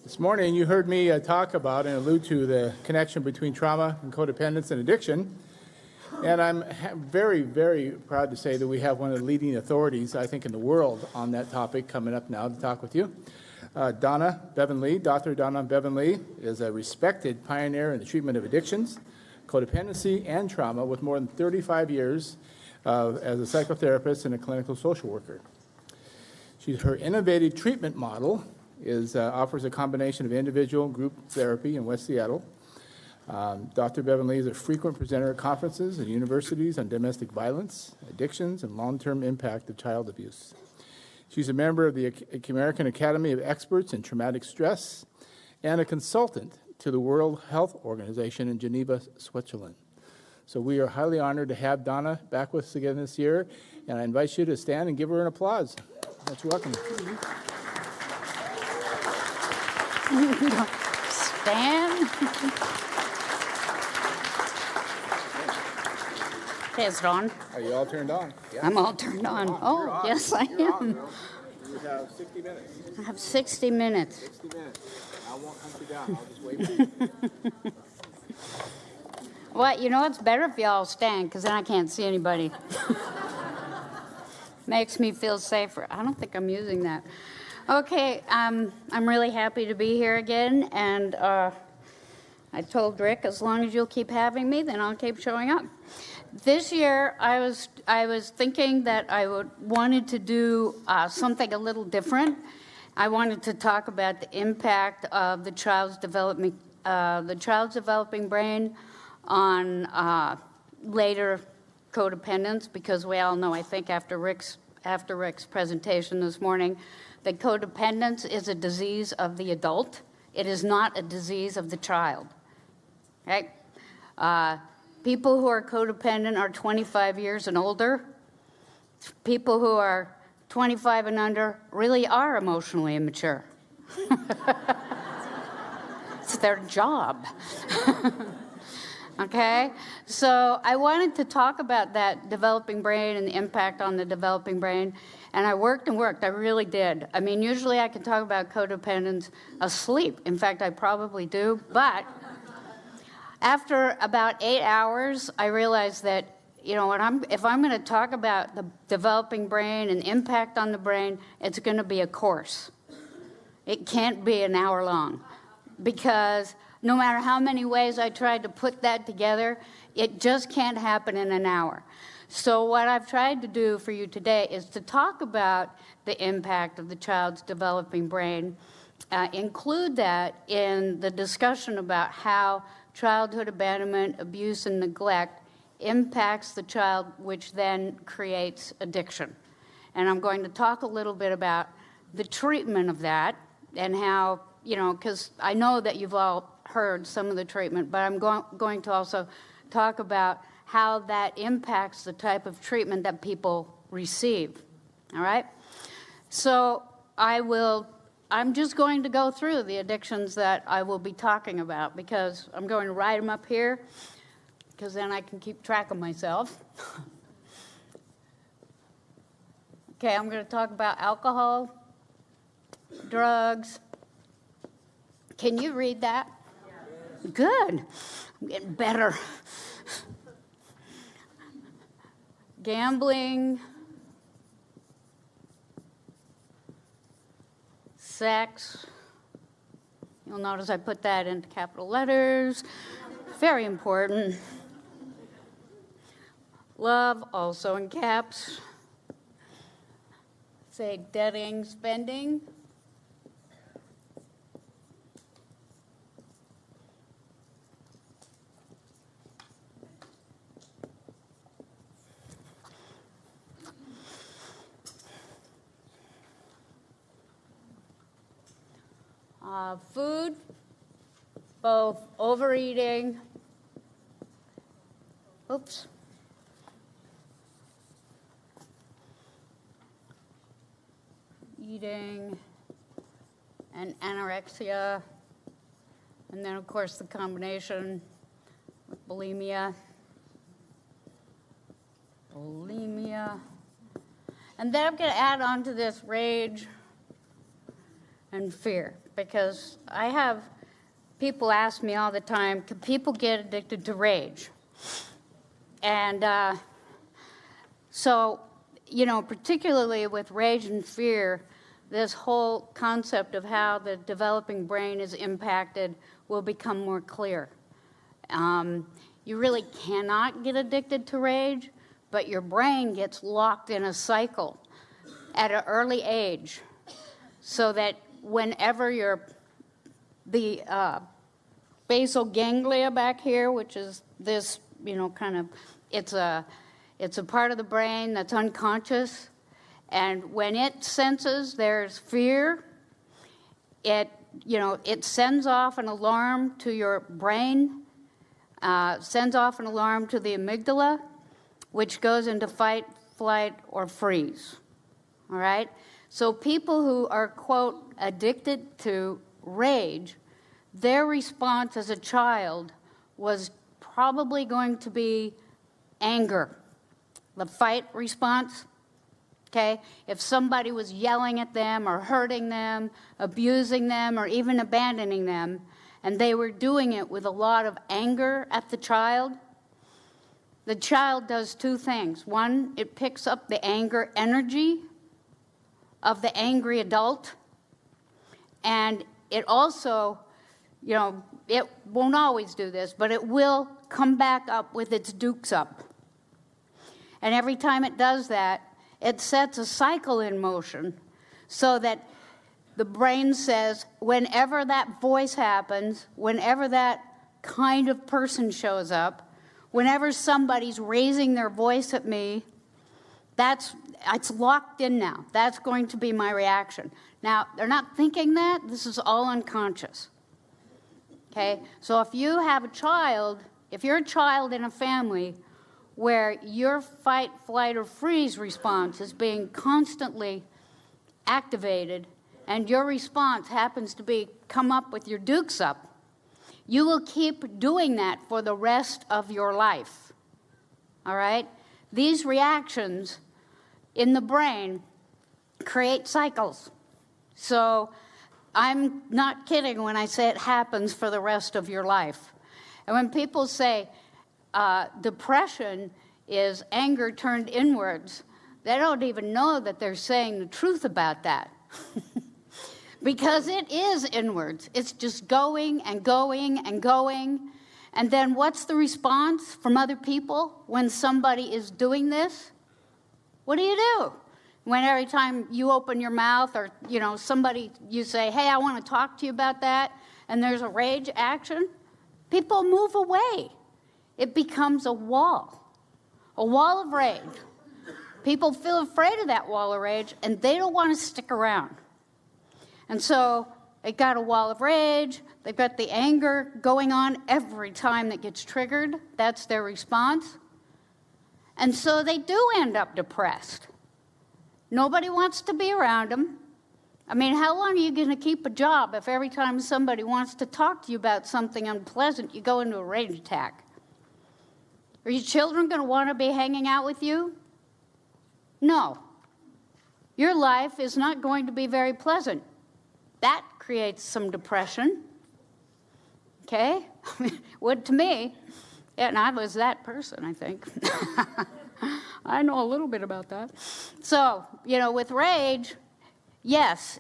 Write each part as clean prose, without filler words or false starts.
This morning, you heard me talk about and allude to the connection between trauma and codependence and addiction. And I'm very, very proud to say that we have one of the leading authorities, I think, in the world on that topic coming up now to talk with you. Donna Beverly Lee, Dr. Donna Beverly Lee, is a respected pioneer in the treatment of addictions, codependency, and trauma with more than 35 years as a psychotherapist and a clinical social worker. Her innovative treatment model offers a combination of individual group therapy in West Seattle. Dr. Beverly Lee is a frequent presenter at conferences and universities on domestic violence, addictions, and long-term impact of child abuse. She's a member of the American Academy of Experts in Traumatic Stress and a consultant to the World Health Organization in Geneva, Switzerland. So we are highly honored to have Donna back with us again this year, and I invite you to stand and give her an applause. That's welcome. Stand. Okay, is it on? Are you all turned on? Yeah. I'm all turned on. Oh, on. Yes, I am. You have 60 minutes. I have 60 minutes. 60 minutes. I won't hunt you down. I'll just wait for you. Well, you know, it's better if you all stand, because then I can't see anybody. Makes me feel safer. I don't think I'm using that. Okay, I'm really happy to be here again, and I told Rick, as long as you'll keep having me, then I'll keep showing up. This year, I was thinking that I wanted to do something a little different. I wanted to talk about the impact of the child's developing brain on later codependence, because we all know, I think, after Rick's presentation this morning, that codependence is a disease of the adult. It is not a disease of the child. Okay? People who are codependent are 25 years and older. People who are 25 and under really are emotionally immature. It's their job. Okay? So I wanted to talk about that developing brain and the impact on the developing brain. And I worked and worked. I really did. I mean, usually I can talk about codependence asleep. In fact, I probably do. But after about 8 hours, I realized that, you know, if I'm going to talk about the developing brain and impact on the brain, it's going to be a course. It can't be an hour long, because no matter how many ways I tried to put that together, it just can't happen in an hour. So what I've tried to do for you today is to talk about the impact of the child's developing brain, include that in the discussion about how childhood abandonment, abuse, and neglect impacts the child, which then creates addiction. And I'm going to talk a little bit about the treatment of that and how, you know, because I know that you've all heard some of the treatment, but I'm going to also talk about how that impacts the type of treatment that people receive. All right? So I'm just going to go through the addictions that I will be talking about, because I'm going to write them up here, because then I can keep track of myself. Okay, I'm going to talk about alcohol, drugs. Can you read that? Yeah. Good. I'm getting better. Gambling, sex. You'll notice I put that into capital letters. Very important. Love, also in caps. Say debting, spending. Food, both overeating, eating, and anorexia, and then of course the combination with bulimia, and then I'm going to add on to this rage and fear. because I have people ask me all the time, can people get addicted to rage? And so, particularly with rage and fear, this whole concept of how the developing brain is impacted will become more clear. You really cannot get addicted to rage, but your brain gets locked in a cycle at an early age, so that whenever the basal ganglia back here, which is this, it's a part of the brain that's unconscious, and when it senses there's fear, it sends off an alarm to your brain, sends off an alarm to the amygdala, which goes into fight, flight, or freeze. All right? So people who are, quote, addicted to rage, their response as a child was probably going to be anger, the fight response. Okay? If somebody was yelling at them or hurting them, abusing them, or even abandoning them, and they were doing it with a lot of anger at the child does two things. One, it picks up the anger energy of the angry adult, and it also, it won't always do this, but it will come back up with its dukes up. And every time it does that, it sets a cycle in motion so that the brain says, whenever that voice happens, whenever that kind of person shows up, whenever somebody's raising their voice at me, it's locked in now. That's going to be my reaction. Now, they're not thinking that. This is all unconscious. Okay? So if you have a child, if you're a child in a family where your fight, flight, or freeze response is being constantly activated, and your response happens to be come up with your dukes up, you will keep doing that for the rest of your life. All right? These reactions in the brain create cycles. So I'm not kidding when I say it happens for the rest of your life. And when people say depression is anger turned inwards, they don't even know that they're saying the truth about that. Because it is inwards. It's just going and going and going. And then what's the response from other people when somebody is doing this? What do? When every time you open your mouth or, somebody, you say, hey, I want to talk to you about that, and there's a rage action, people move away. It becomes a wall of rage. People feel afraid of that wall of rage, and they don't want to stick around. And so they got a wall of rage. They've got the anger going on every time that gets triggered. That's their response. And so they do end up depressed. Nobody wants to be around them. I mean, how long are you going to keep a job if every time somebody wants to talk to you about something unpleasant, you go into a rage attack? Are your children going to want to be hanging out with you? No. Your life is not going to be very pleasant. That creates some depression. Okay? Would to me. Yeah, and I was that person, I think. I know a little bit about that. So, with rage, yes,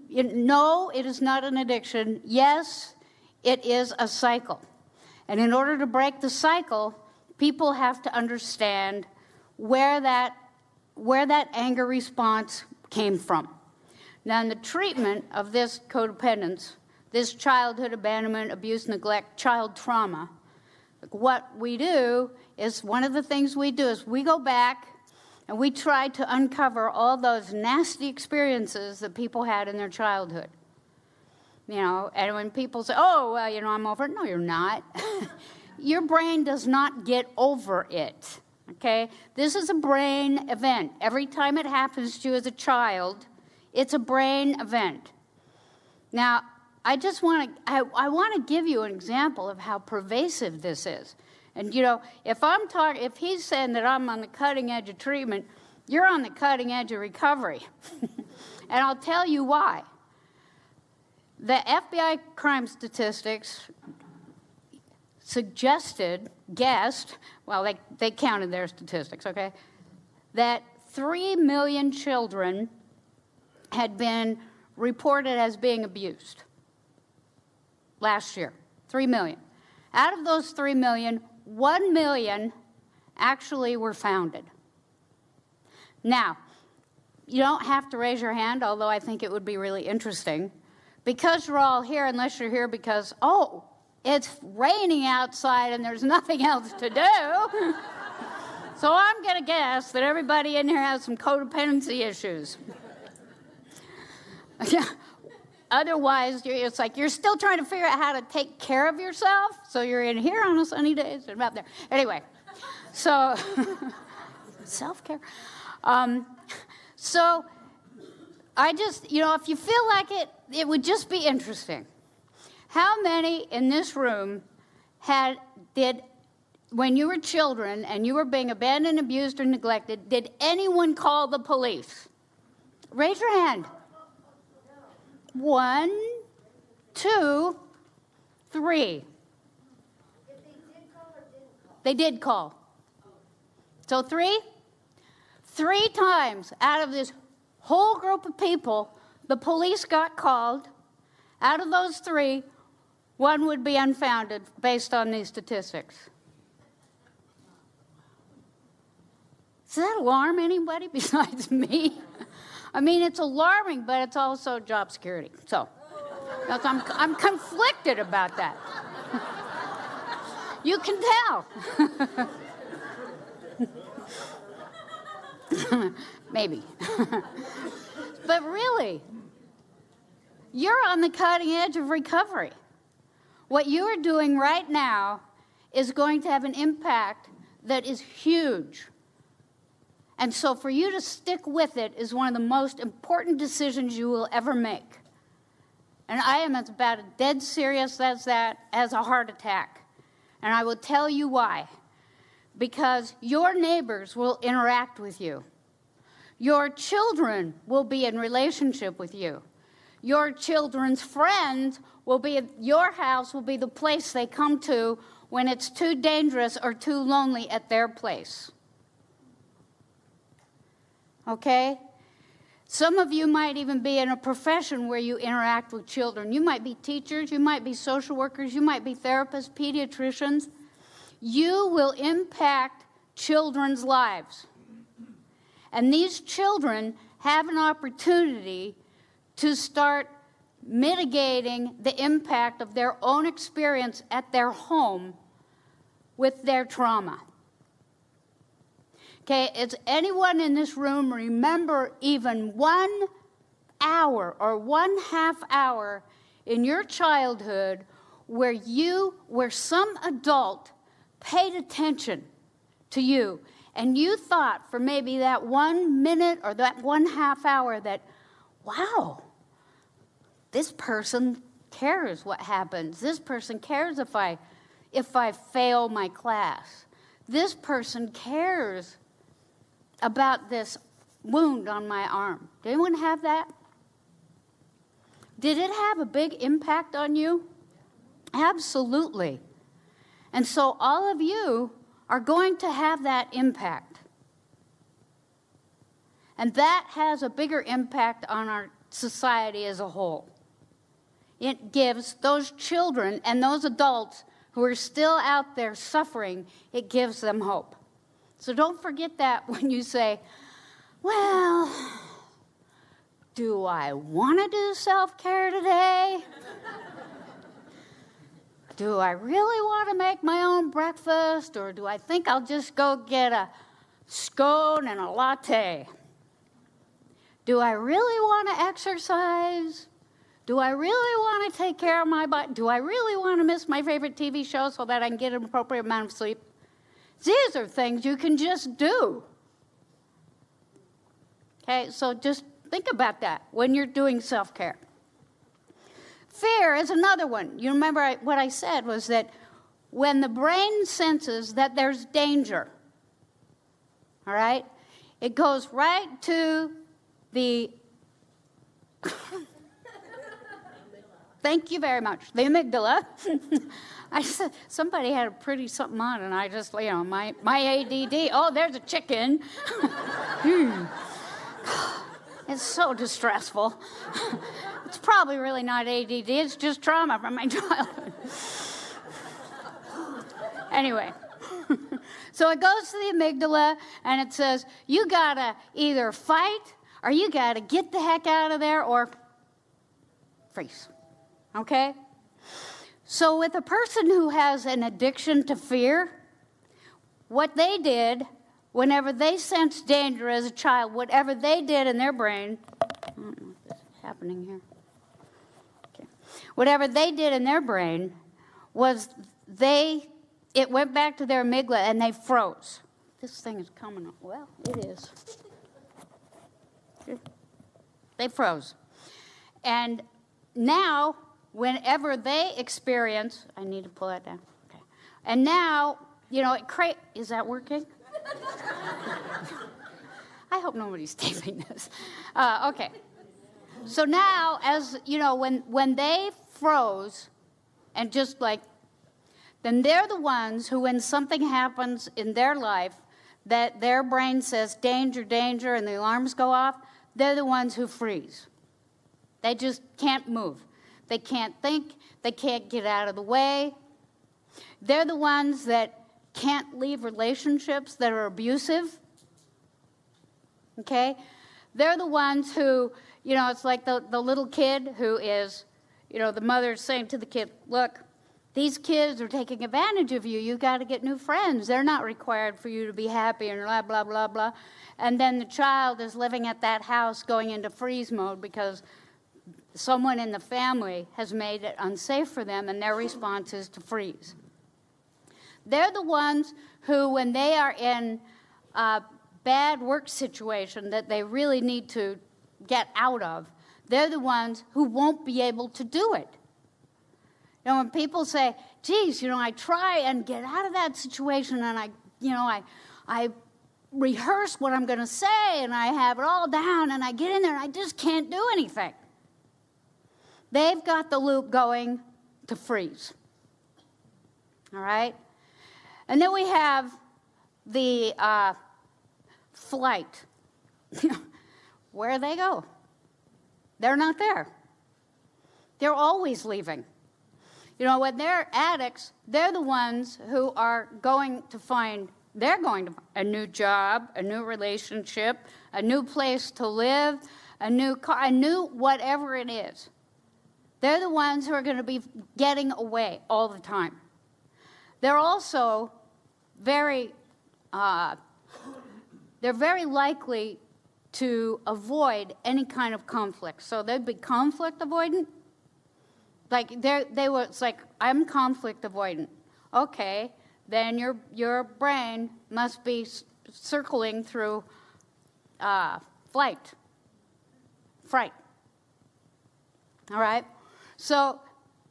no, it is not an addiction. Yes, it is a cycle. And in order to break the cycle, people have to understand where that anger response came from. Now, in the treatment of this codependence, this childhood abandonment, abuse, neglect, child trauma, what we do is, one of the things we do is we go back and we try to uncover all those nasty experiences that people had in their childhood. And when people say, oh, well, I'm over it. No, you're not. Your brain does not get over it, okay? This is a brain event. Every time it happens to you as a child, it's a brain event. Now, I want to give you an example of how pervasive this is. And, if he's saying that I'm on the cutting edge of treatment, you're on the cutting edge of recovery. And I'll tell you why. The FBI crime statistics guessed, well, they counted their statistics, okay, that 3 million children had been reported as being abused last year. 3 million. Out of those 3 million, 1 million actually were founded. Now, you don't have to raise your hand, although I think it would be really interesting, because you're all here, unless you're here because, oh, it's raining outside and there's nothing else to do. So I'm going to guess that everybody in here has some codependency issues. Otherwise, it's like you're still trying to figure out how to take care of yourself. So you're in here on a sunny day and out there. Anyway, so self-care. So I just, if you feel like it would just be interesting. How many in this room when you were children and you were being abandoned, abused, or neglected, did anyone call the police? Raise your hand. 1, 2, 3. They did call. So 3? 3 times out of this whole group of people, the police got called. Out of those 3, 1 would be unfounded based on these statistics. Does that alarm anybody besides me? I mean, it's alarming, but it's also job security. So I'm conflicted about that. You can tell. Maybe. But really, you're on the cutting edge of recovery. What you are doing right now is going to have an impact that is huge. And so for you to stick with it is one of the most important decisions you will ever make. And I am as about as dead serious as that as a heart attack. And I will tell you why. Because your neighbors will interact with you. Your children will be in relationship with you. Your children's friends will be, your house will be the place they come to when it's too dangerous or too lonely at their place. Okay? Some of you might even be in a profession where you interact with children. You might be teachers, you might be social workers, you might be therapists, pediatricians. You will impact children's lives. And these children have an opportunity to start mitigating the impact of their own experience at their home with their trauma. Okay, does anyone in this room remember even 1 hour or 1/2 hour in your childhood where some adult paid attention to you and you thought for maybe that 1 minute or that 1/2 hour that, wow, this person cares what happens. This person cares if I fail my class. This person cares about this wound on my arm. Did anyone have that? Did it have a big impact on you? Absolutely. And so all of you are going to have that impact. And that has a bigger impact on our society as a whole. It gives those children and those adults who are still out there suffering, it gives them hope. So don't forget that when you say, well, do I want to do self-care today? Do I really want to make my own breakfast? Or do I think I'll just go get a scone and a latte? Do I really want to exercise? Do I really want to take care of my body? Do I really want to miss my favorite TV show so that I can get an appropriate amount of sleep? These are things you can just do. Okay, so just think about that when you're doing self-care. Fear is another one. You remember what I said was that when the brain senses that there's danger, all right, it goes right to the Thank you very much. The amygdala. I said, somebody had a pretty something on, and I just, my ADD. Oh, there's a chicken. It's so distressful. It's probably really not ADD. It's just trauma from my childhood. Anyway. So it goes to the amygdala, and it says, you got to either fight, or you got to get the heck out of there, or freeze. Okay? So with a person who has an addiction to fear, what they did, whenever they sensed danger as a child, whatever they did in their brain, I don't know if this is happening here. Okay. Whatever they did in their brain was it went back to their amygdala and they froze. This thing is coming up. Well, it is. They froze. And now, whenever they experience, I need to pull that down. Okay. And now, is that working? I hope nobody's taping this. Okay. So now, as when they froze, and just like, then they're the ones who, when something happens in their life that their brain says danger, danger, and the alarms go off, they're the ones who freeze. They just can't move. They can't think. They can't get out of the way. They're the ones that can't leave relationships that are abusive. Okay? They're the ones who, it's like the little kid who is, the mother's saying to the kid, look, these kids are taking advantage of you. You've got to get new friends. They're not required for you to be happy and blah, blah, blah, blah. And then the child is living at that house going into freeze mode because someone in the family has made it unsafe for them, and their response is to freeze. They're the ones who, when they are in a bad work situation that they really need to get out of, they're the ones who won't be able to do it. When people say, geez, I try and get out of that situation, and I rehearse what I'm going to say, and I have it all down, and I get in there, and I just can't do anything. They've got the loop going to freeze. All right? And then we have the flight. Where they go? They're not there. They're always leaving. When they're addicts, they're the ones who are going to find a new job, a new relationship, a new place to live, a new car, a new whatever it is. They're the ones who are going to be getting away all the time. They're also very likely to avoid any kind of conflict. So they'd be conflict avoidant. Like it's like, I'm conflict avoidant. Okay, then your brain must be circling through fright. All right? So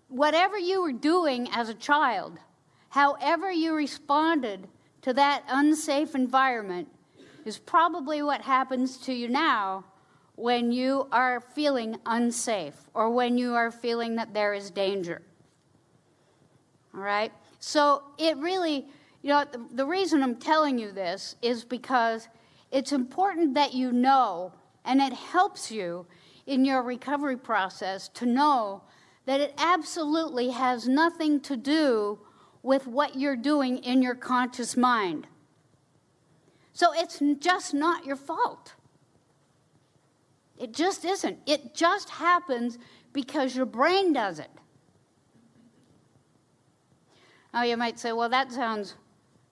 whatever you were doing as a child, however you responded to that unsafe environment is probably what happens to you now when you are feeling unsafe or when you are feeling that there is danger. All right? So it really, the reason I'm telling you this is because it's important that you know, and it helps you in your recovery process to know that it absolutely has nothing to do with what you're doing in your conscious mind. So it's just not your fault. It just isn't. It just happens because your brain does it. Now you might say, well, that sounds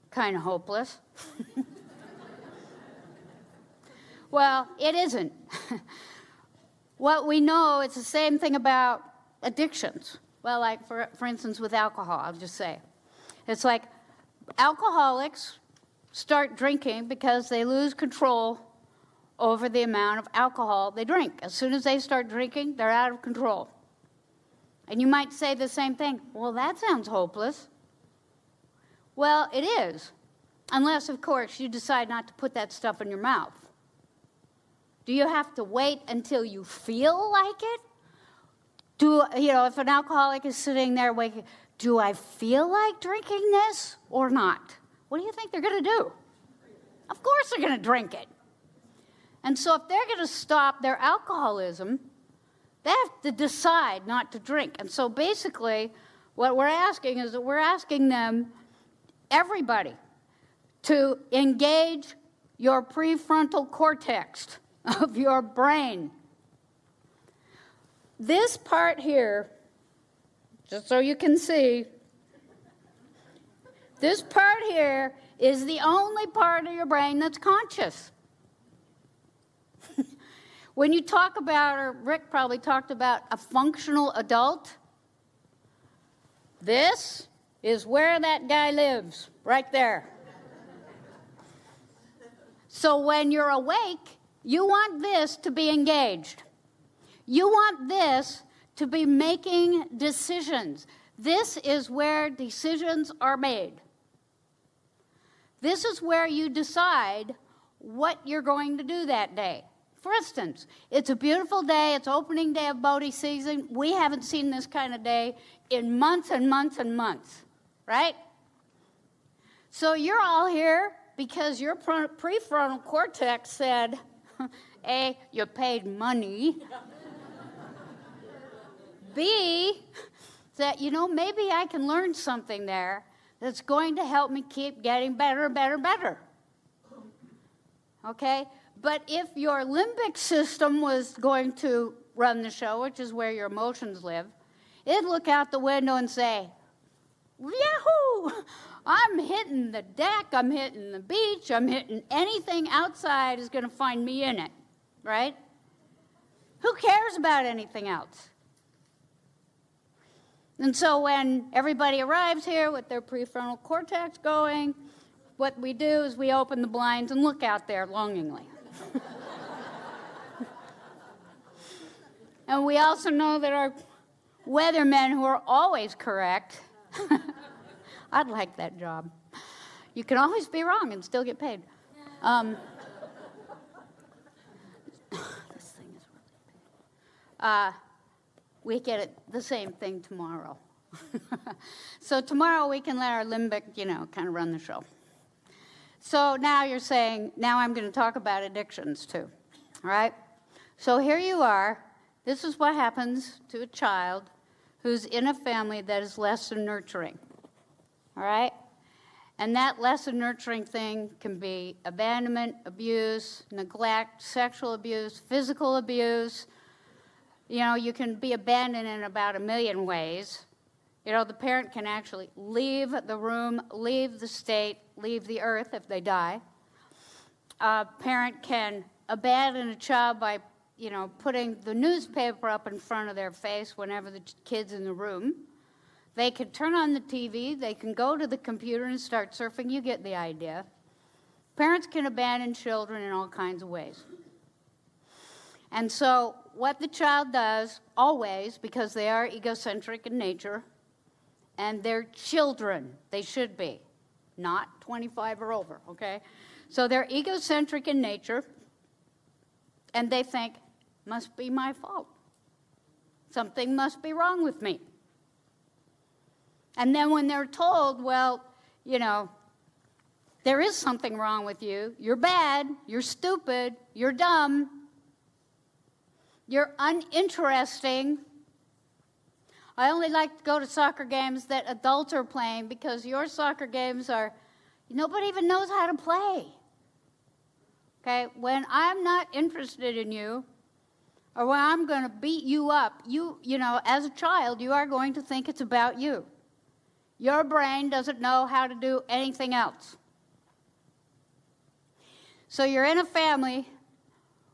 kind of hopeless. Well, it isn't. What we know, it's the same thing about addictions. Well, like, for instance, with alcohol, I'll just say. It's like alcoholics start drinking because they lose control over the amount of alcohol they drink. As soon as they start drinking, they're out of control. And you might say the same thing. Well, that sounds hopeless. Well, it is. Unless, of course, you decide not to put that stuff in your mouth. Do you have to wait until you feel like it? If an alcoholic is sitting there waking, do I feel like drinking this or not? What do you think they're going to do? Of course they're going to drink it. And so if they're going to stop their alcoholism, they have to decide not to drink. And so basically, what we're asking is that we're asking them, everybody, to engage your prefrontal cortex of your brain. This part here, just so you can see, this part here is the only part of your brain that's conscious. When you talk about, or Rick probably talked about, a functional adult, this is where that guy lives, right there. So when you're awake, you want this to be engaged. You want this to be making decisions. This is where decisions are made. This is where you decide what you're going to do that day. For instance, it's a beautiful day. It's opening day of boating season. We haven't seen this kind of day in months and months and months, right? So you're all here because your prefrontal cortex said, A, you paid money. B, that, maybe I can learn something there that's going to help me keep getting better and better and better. Okay? But if your limbic system was going to run the show, which is where your emotions live, it'd look out the window and say, Yahoo! I'm hitting the deck, I'm hitting the beach, I'm hitting anything outside is going to find me in it, right? Who cares about anything else? And so when everybody arrives here with their prefrontal cortex going, what we do is we open the blinds and look out there longingly. And we also know that our weathermen, who are always correct, I'd like that job. You can always be wrong and still get paid. This thing is really big. We get it, the same thing tomorrow. So tomorrow we can let our limbic, kind of run the show. So now you're saying, now I'm going to talk about addictions too, all right? So here you are. This is what happens to a child who's in a family that is less than nurturing, all right? And that less than nurturing thing can be abandonment, abuse, neglect, sexual abuse, physical abuse. You can be abandoned in about 1,000,000 ways. The parent can actually leave the room, leave the state, leave the earth if they die. A parent can abandon a child by, putting the newspaper up in front of their face whenever the kid's in the room. They can turn on the TV, they can go to the computer and start surfing. You get the idea. Parents can abandon children in all kinds of ways. And so what the child does, always, because they are egocentric in nature, and they're children, they should be, not 25 or over, okay? So they're egocentric in nature, and they think, must be my fault. Something must be wrong with me. And then when they're told, well, there is something wrong with you, you're bad, you're stupid, you're dumb, you're uninteresting. I only like to go to soccer games that adults are playing because your soccer games are, nobody even knows how to play. Okay, when I'm not interested in you, or when I'm going to beat you up, as a child, you are going to think it's about you. Your brain doesn't know how to do anything else. So you're in a family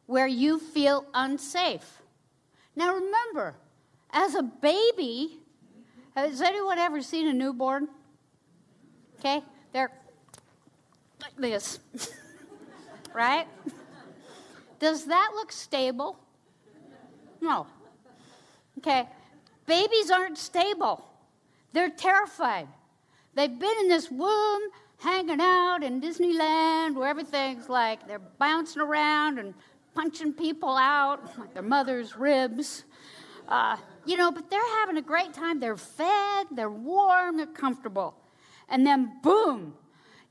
where you feel unsafe. Now remember, as a baby, has anyone ever seen a newborn? Okay, they're like this, right? Does that look stable? No. Okay, babies aren't stable. They're terrified. They've been in this womb hanging out in Disneyland where everything's like they're bouncing around and punching people out like their mother's ribs. But they're having a great time. They're fed, they're warm, they're comfortable. And then boom,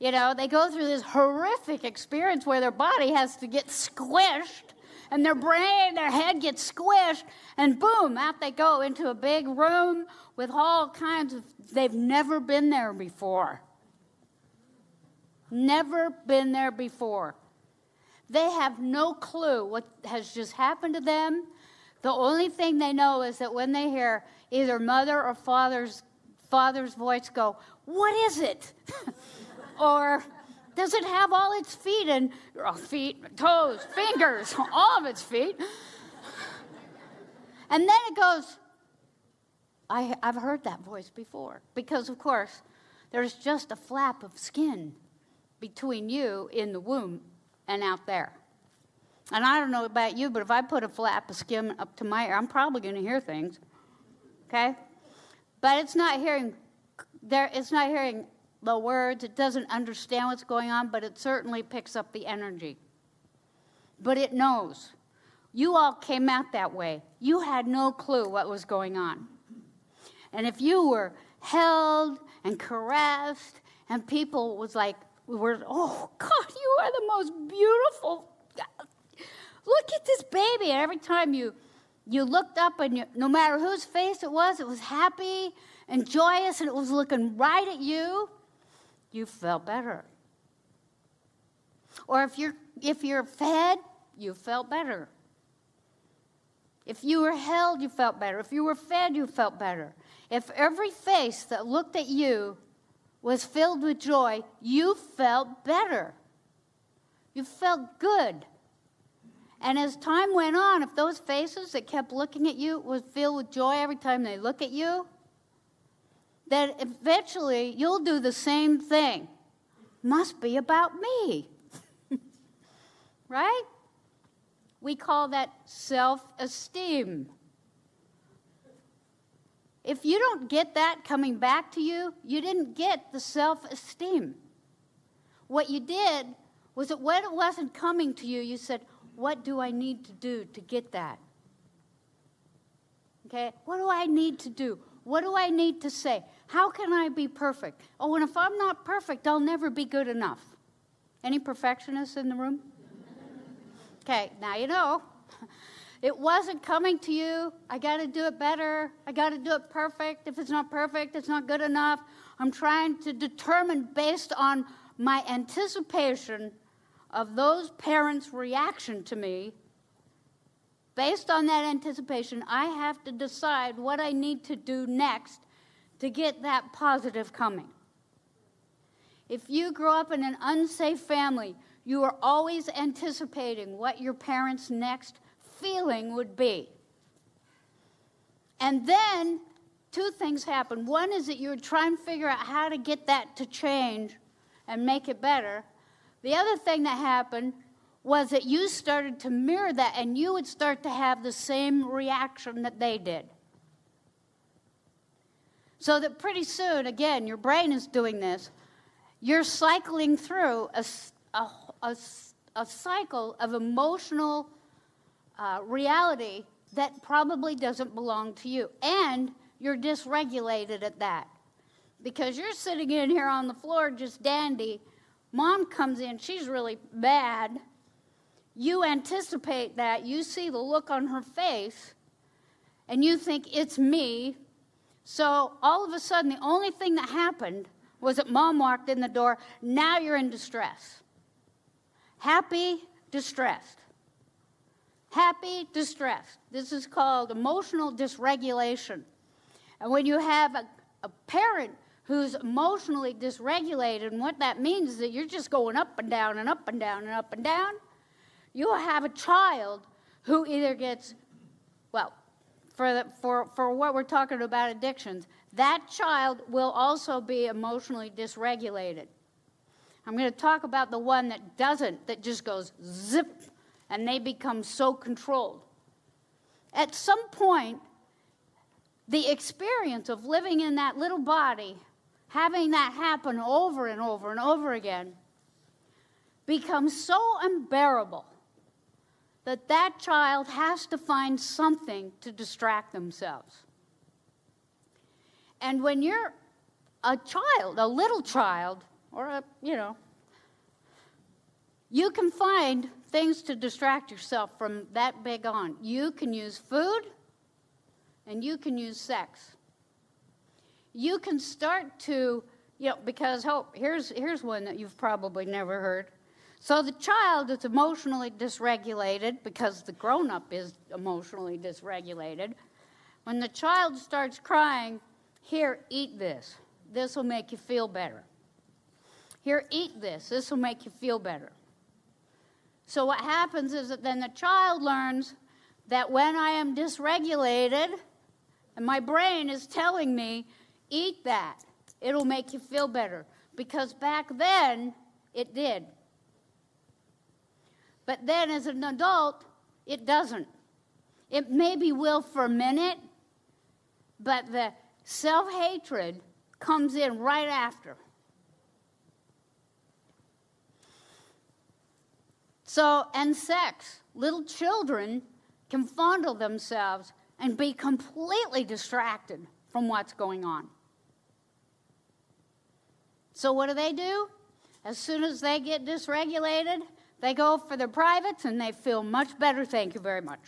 they go through this horrific experience where their body has to get squished, and their brain, their head gets squished, and boom, out they go into a big room with all kinds of, they've never been there before. Never been there before. They have no clue what has just happened to them. The only thing they know is that when they hear either mother or father's voice go, "What is it?" Or, "Does it have all its feet and toes, fingers, all of its feet?" And then it goes, I've heard that voice before. Because, of course, there's just a flap of skin between you in the womb and out there. And I don't know about you, but if I put a flap of skin up to my ear, I'm probably going to hear things. Okay? But it's not hearing the words. It doesn't understand what's going on, but it certainly picks up the energy. But it knows. You all came out that way. You had no clue what was going on. And if you were held and caressed, and people were, "Oh, God, you are the most beautiful. Look at this baby." And every time you looked up, and no matter whose face it was happy and joyous, and it was looking right at you, you felt better. Or if you're fed, you felt better. If you were held, you felt better. If you were fed, you felt better. If every face that looked at you was filled with joy, you felt better. You felt good. And as time went on, if those faces that kept looking at you was filled with joy every time they look at you, then eventually you'll do the same thing. Must be about me. Right? We call that self-esteem. If you don't get that coming back to you, you didn't get the self-esteem. What you did was that when it wasn't coming to you, you said, "What do I need to do to get that?" Okay? What do I need to do? What do I need to say? How can I be perfect? Oh, and if I'm not perfect, I'll never be good enough. Any perfectionists in the room? Okay, now you know. It wasn't coming to you. I got to do it better. I got to do it perfect. If it's not perfect, it's not good enough. I'm trying to determine based on my anticipation of those parents' reaction to me. Based on that anticipation, I have to decide what I need to do next to get that positive coming. If you grow up in an unsafe family, you are always anticipating what your parents' next feeling would be. And then two things happen. One is that you're trying to figure out how to get that to change and make it better. The other thing that happened was that you started to mirror that, and you would start to have the same reaction that they did. So that pretty soon, again, your brain is doing this. You're cycling through a cycle of emotional reality that probably doesn't belong to you. And you're dysregulated at that. Because you're sitting in here on the floor just dandy. Mom comes in, she's really mad. You anticipate that. You see the look on her face. And you think, it's me. So all of a sudden, the only thing that happened was that Mom walked in the door. Now you're in distress. Happy, distressed. Happy, distressed. This is called emotional dysregulation. And when you have a parent who's emotionally dysregulated, and what that means is that you're just going up and down and up and down and up and down, you'll have a child who either gets, well, for what we're talking about addictions, that child will also be emotionally dysregulated. I'm going to talk about the one that doesn't, that just goes zip, and they become so controlled. At some point, the experience of living in that little body, having that happen over and over and over again, becomes so unbearable that that child has to find something to distract themselves. And when you're a child, a little child, or you can find things to distract yourself from that big on. You can use food, and you can use sex. You can start to, because here's one that you've probably never heard. So the child is emotionally dysregulated because the grown-up is emotionally dysregulated. When the child starts crying, here, eat this. This will make you feel better. Here, eat this. This will make you feel better. So what happens is that then the child learns that when I am dysregulated and my brain is telling me, eat that, it'll make you feel better. Because back then, it did. But then as an adult, it doesn't. It maybe will for a minute, but the self-hatred comes in right after. So, and sex. Little children can fondle themselves and be completely distracted from what's going on. So what do? As soon as they get dysregulated, they go for their privates and they feel much better, thank you very much.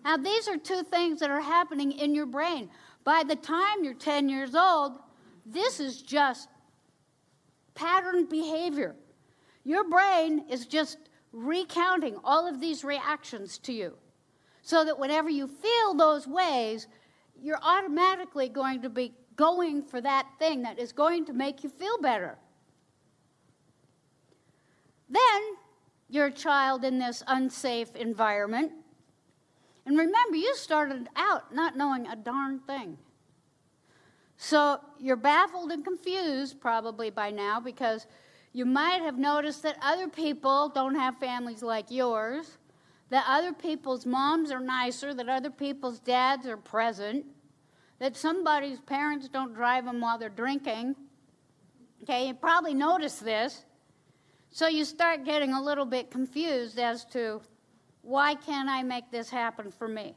Now, these are two things that are happening in your brain. By the time you're 10 years old, this is just pattern behavior. Your brain is just recounting all of these reactions to you, so that whenever you feel those ways, you're automatically going to be going for that thing that is going to make you feel better. Then you're a child in this unsafe environment. And remember, you started out not knowing a darn thing. So you're baffled and confused probably by now, because you might have noticed that other people don't have families like yours, that other people's moms are nicer, that other people's dads are present, that somebody's parents don't drive them while they're drinking. Okay, you probably noticed this. So you start getting a little bit confused as to, why can't I make this happen for me?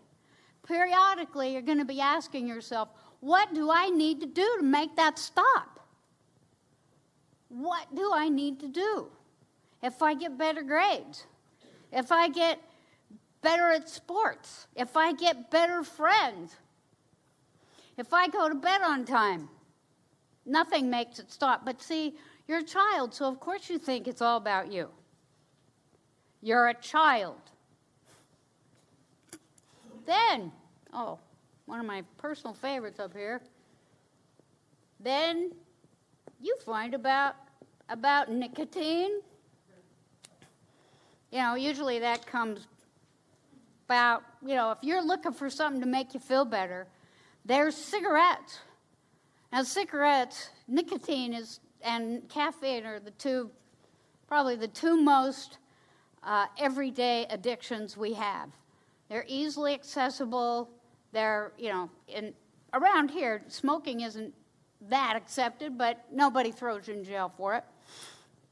Periodically, you're going to be asking yourself, what do I need to do to make that stop? What do I need to do? If I get better grades, if I get better at sports, if I get better friends, if I go to bed on time, nothing makes it stop. But see, you're a child, so of course you think it's all about you. You're a child. Then, one of my personal favorites up here, then you find about nicotine. Usually that comes about, if you're looking for something to make you feel better, there's cigarettes. Now, cigarettes, nicotine and caffeine are probably the two most everyday addictions we have. They're easily accessible. They're, around here, smoking isn't that accepted, but nobody throws you in jail for it.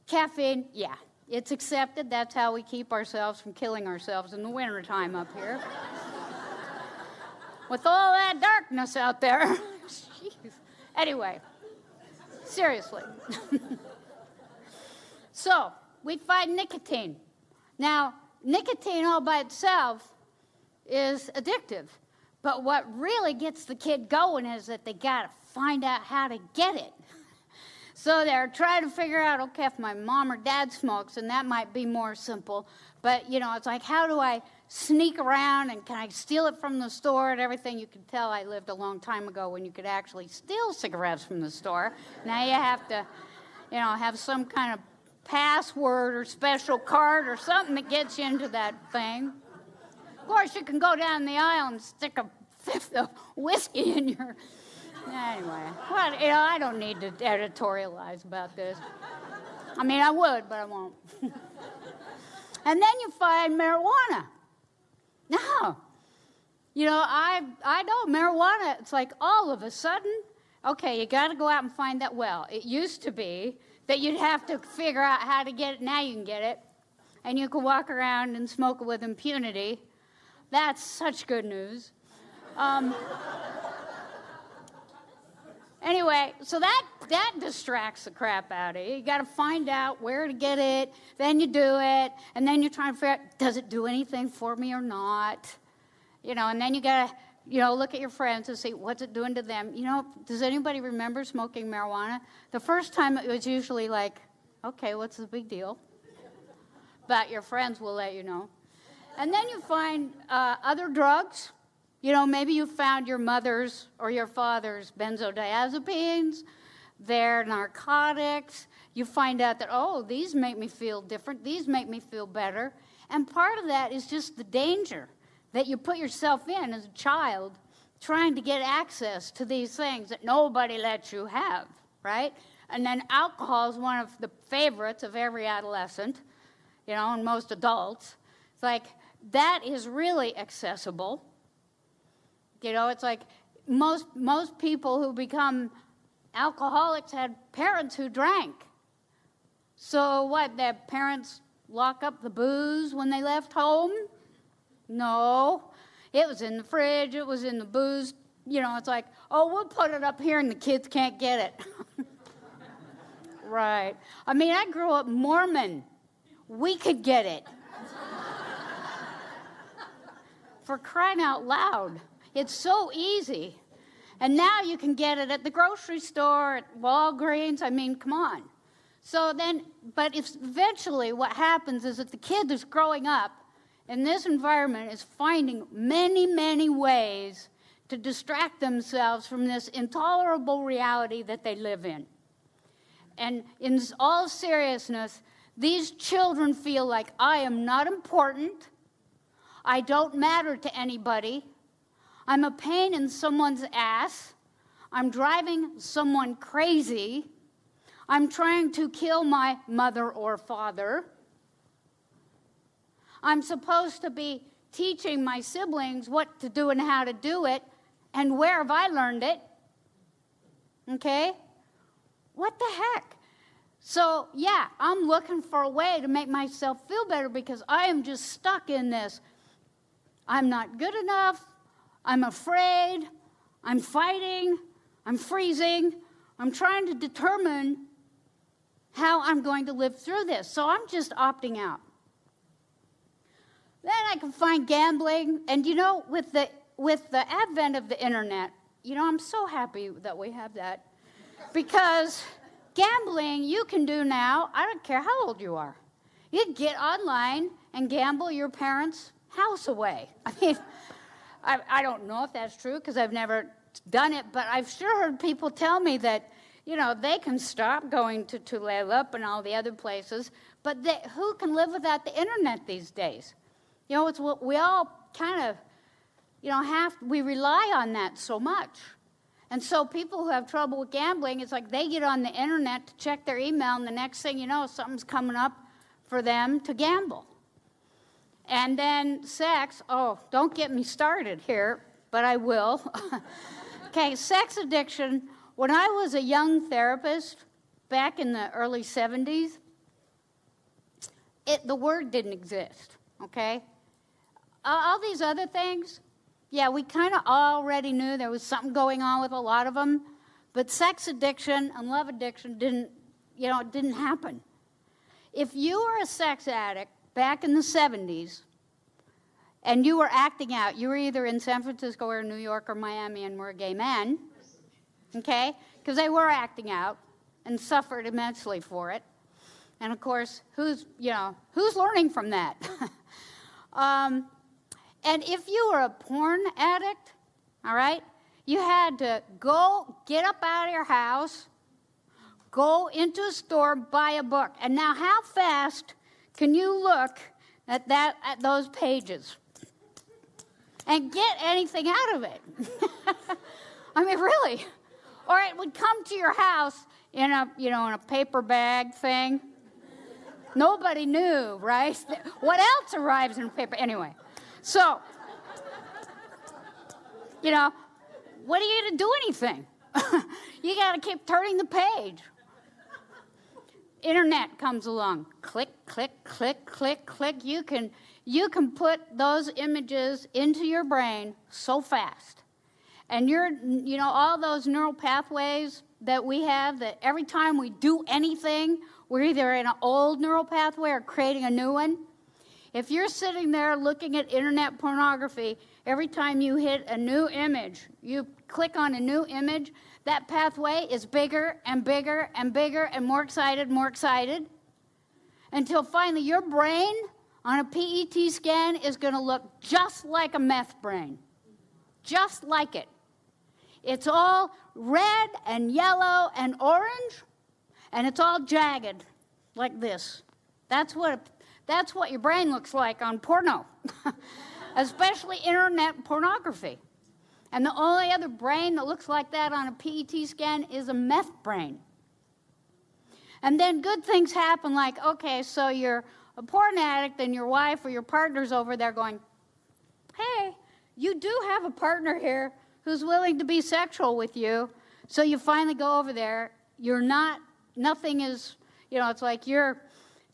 Caffeine, yeah, it's accepted. That's how we keep ourselves from killing ourselves in the wintertime up here. With all that darkness out there. Jeez. Anyway, seriously. So, we find nicotine. Now, nicotine all by itself is addictive. But what really gets the kid going is that they got to find out how to get it. So they're trying to figure out, okay, if my mom or dad smokes, and that might be more simple. But, it's like, how do I sneak around, and can I steal it from the store and everything? You can tell I lived a long time ago when you could actually steal cigarettes from the store. Now you have to, have some kind of password or special card or something that gets you into that thing. Of course, you can go down the aisle and stick a fifth of whiskey in your... Anyway, well, I don't need to editorialize about this. I mean, I would, but I won't. And then you find marijuana. Now, I know marijuana, it's like all of a sudden, okay, you got to go out and find that well. It used to be that you'd have to figure out how to get it. Now you can get it. and you can walk around and smoke it with impunity. That's such good news. Anyway, so that distracts the crap out of you. You got to find out where to get it, then you do it, and then you're trying to figure out, does it do anything for me or not? And then you got to, look at your friends and see what's it doing to them. Does anybody remember smoking marijuana? The first time it was usually like, okay, what's the big deal? But your friends will let you know. And then you find other drugs. Maybe you found your mother's or your father's benzodiazepines, their narcotics. You find out that, oh, these make me feel different. These make me feel better. And part of that is just the danger that you put yourself in as a child trying to get access to these things that nobody lets you have, right? And then alcohol is one of the favorites of every adolescent, and most adults. It's like, that is really accessible. It's like most people who become alcoholics had parents who drank. So what, their parents lock up the booze when they left home? No. It was in the fridge, it was in the booze. It's like, oh, we'll put it up here and the kids can't get it. Right. I grew up Mormon. We could get it. For crying out loud. It's so easy. And now you can get it at the grocery store, at Walgreens. Come on. So then, but if eventually what happens is that the kid that's growing up in this environment is finding many, many ways to distract themselves from this intolerable reality that they live in. And in all seriousness, these children feel like, I am not important. I don't matter to anybody. I'm a pain in someone's ass. I'm driving someone crazy. I'm trying to kill my mother or father. I'm supposed to be teaching my siblings what to do and how to do it, and where have I learned it? Okay? What the heck? So, yeah, I'm looking for a way to make myself feel better because I am just stuck in this. I'm not good enough. I'm afraid, I'm fighting, I'm freezing, I'm trying to determine how I'm going to live through this. So I'm just opting out. Then I can find gambling, and with the advent of the internet, I'm so happy that we have that. Because gambling you can do now, I don't care how old you are. You can get online and gamble your parents' house away. I don't know if that's true because I've never done it, but I've sure heard people tell me that, they can stop going to Tulalip and all the other places, but who can live without the internet these days? It's what we all kind of, we rely on that so much. And so people who have trouble with gambling, it's like they get on the internet to check their email, and the next thing you know, something's coming up for them to gamble. And then sex, oh, don't get me started here, but I will. Okay, sex addiction. When I was a young therapist back in the early 70s, the word didn't exist, okay? All these other things, yeah, we kind of already knew there was something going on with a lot of them, but sex addiction and love addiction it didn't happen. If you were a sex addict back in the 70s, and you were acting out, you were either in San Francisco or New York or Miami and were gay men, okay? Because they were acting out and suffered immensely for it. And of course, who's learning from that? And if you were a porn addict, all right, you had to get up out of your house, go into a store, buy a book. And now how fast can you look at those pages and get anything out of it? Really. Or it would come to your house in a paper bag thing. Nobody knew, right? What else arrives in paper? Anyway, so, what are you going to do anything? You got to keep turning the page. internet comes along. Click, click, click, click, click. You can put those images into your brain so fast. And all those neural pathways that we have, that every time we do anything, we're either in an old neural pathway or creating a new one. If you're sitting there looking at internet pornography, every time you hit a new image, you click on a new image, that pathway is bigger and bigger and bigger and more excited, until finally your brain on a PET scan is going to look just like a meth brain, just like it. It's all red and yellow and orange, and it's all jagged like this. That's what your brain looks like on porno, especially internet pornography. And the only other brain that looks like that on a PET scan is a meth brain. And then good things happen, like, okay, so you're a porn addict and your wife or your partner's over there going, hey, you do have a partner here who's willing to be sexual with you. So you finally go over there. Nothing is, it's like your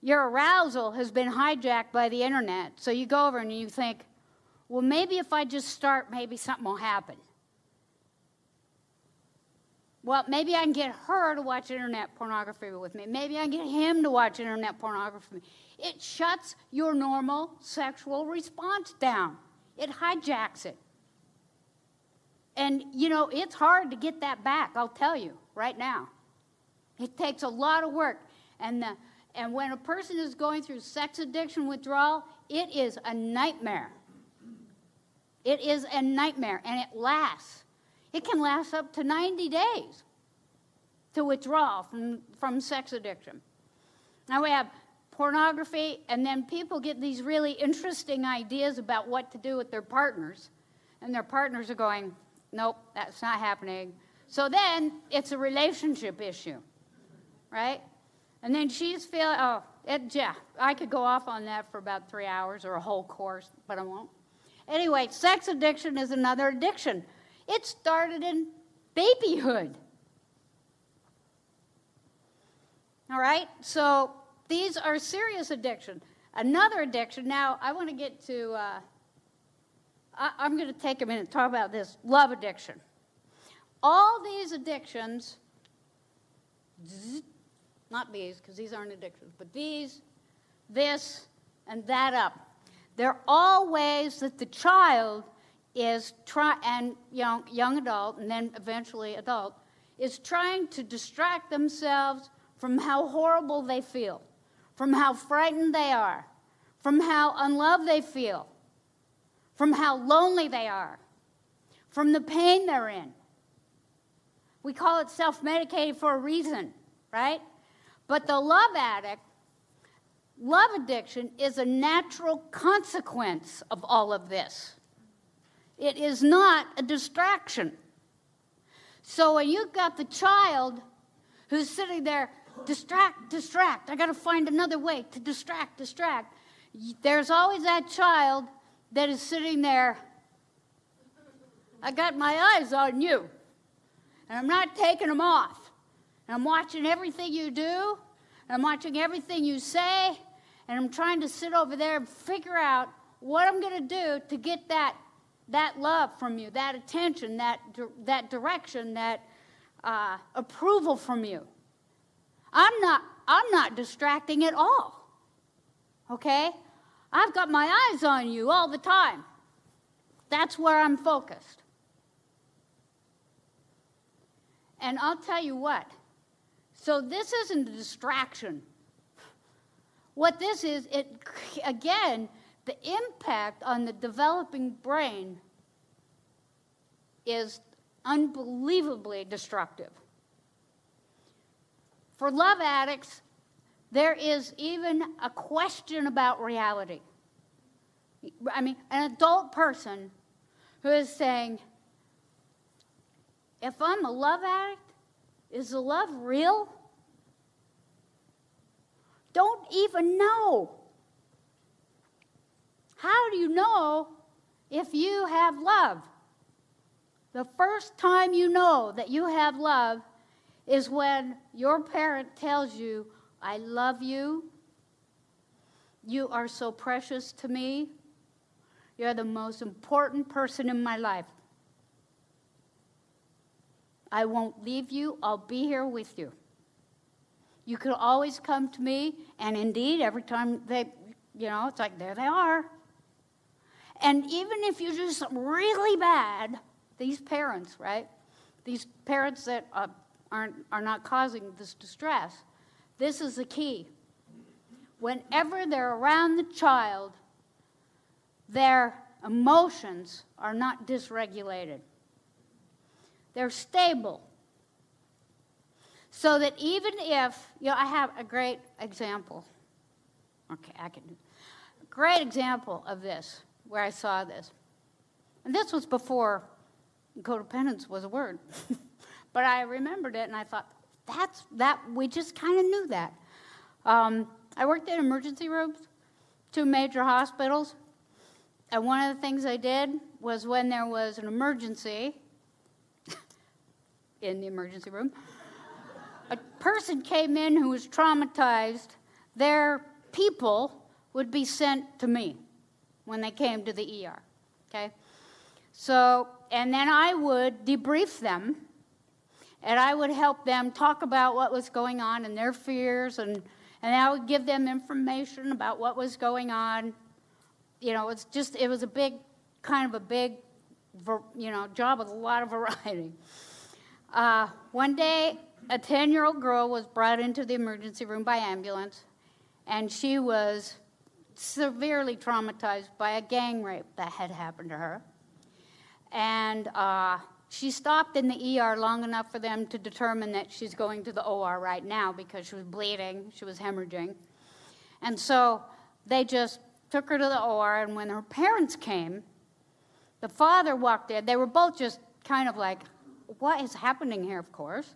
arousal has been hijacked by the internet. So you go over and you think, well, maybe if I just start, maybe something will happen. Well, maybe I can get her to watch internet pornography with me. Maybe I can get him to watch internet pornography with me. It shuts your normal sexual response down. It hijacks it. And, it's hard to get that back, I'll tell you, right now. It takes a lot of work. And when a person is going through sex addiction withdrawal, it is a nightmare. It is a nightmare, and it lasts. It can last up to 90 days to withdraw from sex addiction. Now we have pornography, and then people get these really interesting ideas about what to do with their partners, and their partners are going, nope, that's not happening. So then it's a relationship issue, right? And then she's feeling, I could go off on that for about 3 hours or a whole course, but I won't. Anyway, sex addiction is another addiction. It started in babyhood. All right? So these are serious addiction. Another addiction, now I want to get to, I'm going to take a minute to talk about this, love addiction. All these addictions, not these, because these aren't addictions, but these, this, and that up. They're all ways that the child is young adult, and then eventually adult, is trying to distract themselves from how horrible they feel, from how frightened they are, from how unloved they feel, from how lonely they are, from the pain they're in. We call it self-medicated for a reason, right? But the love addiction is a natural consequence of all of this. It is not a distraction. So when you've got the child who's sitting there, distract, I got to find another way to distract, there's always that child that is sitting there, I got my eyes on you, and I'm not taking them off. And I'm watching everything you do, and I'm watching everything you say, and I'm trying to sit over there and figure out what I'm going to do to get that love from you, that attention, that direction, that approval from you. I'm not distracting at all. Okay? I've got my eyes on you all the time. That's where I'm focused. And I'll tell you what. So this isn't a distraction. What this is, again, the impact on the developing brain is unbelievably destructive. For love addicts, there is even a question about reality. I mean, an adult person who is saying, if I'm a love addict, is the love real? Don't even know. How do you know if you have love? The first time you know that you have love is when your parent tells you, I love you. You are so precious to me. You're the most important person in my life. I won't leave you. I'll be here with you. You can always come to me, and indeed, every time they, it's like, there they are. And even if you do something really bad, these parents, right? These parents that are not causing this distress, this is the key. Whenever they're around the child, their emotions are not dysregulated. They're stable. So that even if, I have a great example. Okay, a great example of this, where I saw this. And this was before codependence was a word. But I remembered it, and I thought, we just kind of knew that. I worked in emergency rooms, 2 major hospitals. And one of the things I did was when there was an emergency in the emergency room, a person came in who was traumatized, their people would be sent to me when they came to the ER, okay? So, and then I would debrief them, and I would help them talk about what was going on and their fears, and I would give them information about what was going on. It was a big job with a lot of variety. One day, a 10-year-old girl was brought into the emergency room by ambulance, and she was severely traumatized by a gang rape that had happened to her. And she stopped in the ER long enough for them to determine that she's going to the OR right now because she was bleeding, she was hemorrhaging. And so they just took her to the OR, and when her parents came, the father walked in. They were both just kind of like, what is happening here, of course?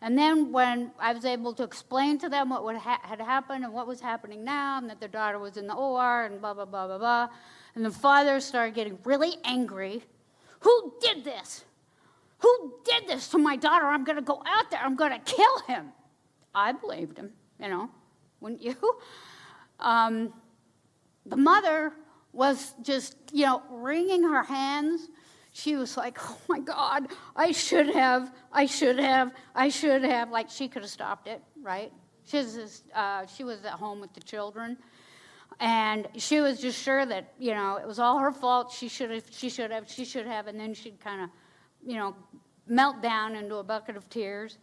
And then when I was able to explain to them what had happened and what was happening now, and that their daughter was in the OR and blah, blah, blah, blah, blah, and the father started getting really angry. Who did this? Who did this to my daughter? I'm going to go out there. I'm going to kill him. I believed him, wouldn't you? The mother was just, wringing her hands. She was like, oh, my God, I should have. Like, she could have stopped it, right? She was at home with the children, and she was just sure that, it was all her fault. She should have, and then she'd kind of, melt down into a bucket of tears.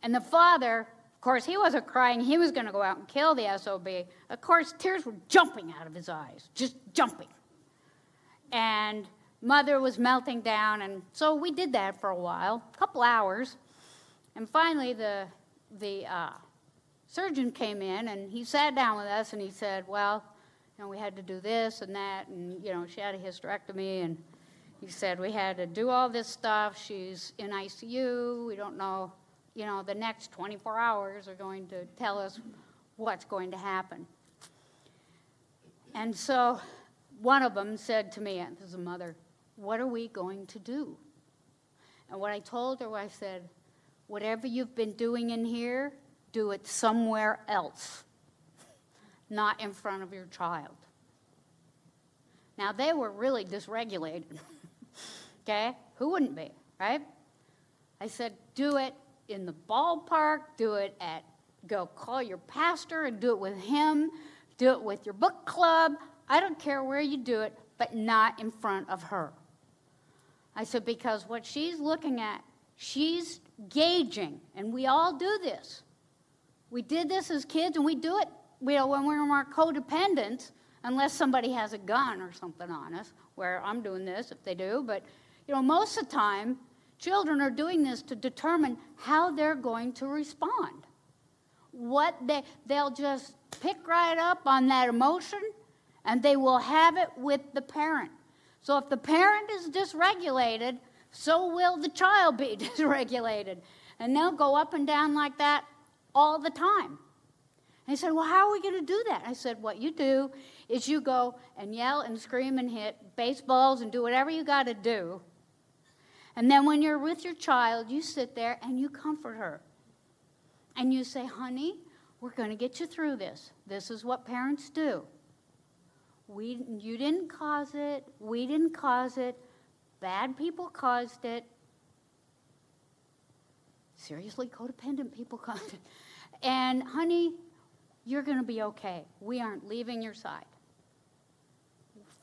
And the father, of course, he wasn't crying. He was going to go out and kill the SOB. Of course, tears were jumping out of his eyes, just jumping. And mother was melting down, and so we did that for a while, a couple hours. And finally, the surgeon came in, and he sat down with us, and he said, well, we had to do this and that, and, she had a hysterectomy, and he said we had to do all this stuff. She's in ICU. We don't know, the next 24 hours are going to tell us what's going to happen. And so one of them said to me, this is a mother, what are we going to do? And what I told her, I said, whatever you've been doing in here, do it somewhere else, not in front of your child. Now, they were really dysregulated, okay? Who wouldn't be, right? I said, do it in the ballpark, go call your pastor and do it with him, do it with your book club. I don't care where you do it, but not in front of her. I said, because what she's looking at, she's gauging, and we all do this. We did this as kids, and we do it when we're more codependent, unless somebody has a gun or something on us, where I'm doing this if they do. But, most of the time, children are doing this to determine how they're going to respond. They'll just pick right up on that emotion, and they will have it with the parent. So if the parent is dysregulated, so will the child be dysregulated. And they'll go up and down like that all the time. And he said, well, how are we going to do that? I said, what you do is you go and yell and scream and hit baseballs and do whatever you got to do. And then when you're with your child, you sit there and you comfort her. And you say, honey, we're going to get you through this. This is what parents do. You didn't cause it. We didn't cause it. Bad people caused it. Seriously, codependent people caused it. And honey, you're going to be okay. We aren't leaving your side.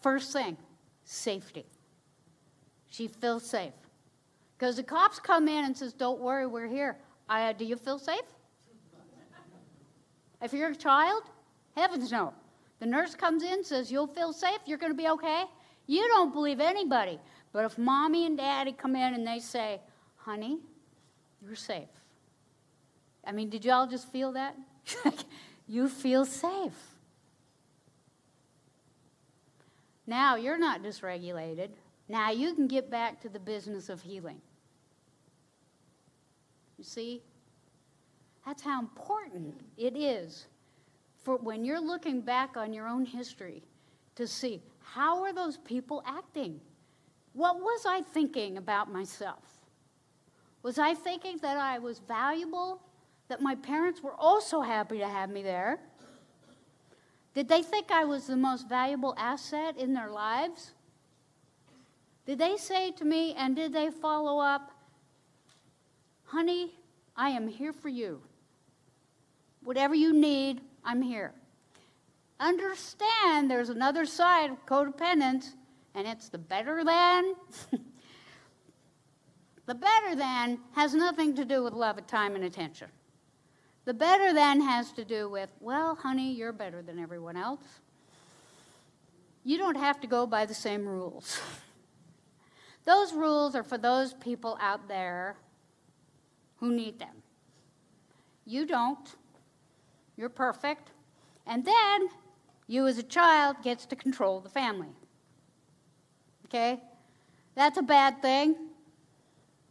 First thing, safety. She feels safe. Because the cops come in and says, don't worry, we're here. Do you feel safe? If you're a child, heavens no. The nurse comes in, says, you'll feel safe, you're going to be okay. You don't believe anybody. But if mommy and daddy come in and they say, honey, you're safe. I mean, did y'all just feel that? You feel safe. Now you're not dysregulated. Now you can get back to the business of healing. You see? That's how important it is for when you're looking back on your own history to see, how are those people acting? What was I thinking about myself? Was I thinking that I was valuable, that my parents were also happy to have me there? Did they think I was the most valuable asset in their lives? Did they say to me, and did they follow up, honey, I am here for you. Whatever you need, I'm here. Understand there's another side of codependence, and it's the better than. The better than has nothing to do with love, time, and attention. The better than has to do with, well, honey, you're better than everyone else. You don't have to go by the same rules. Those rules are for those people out there who need them. You don't. You're perfect. And then you as a child gets to control the family. Okay? That's a bad thing.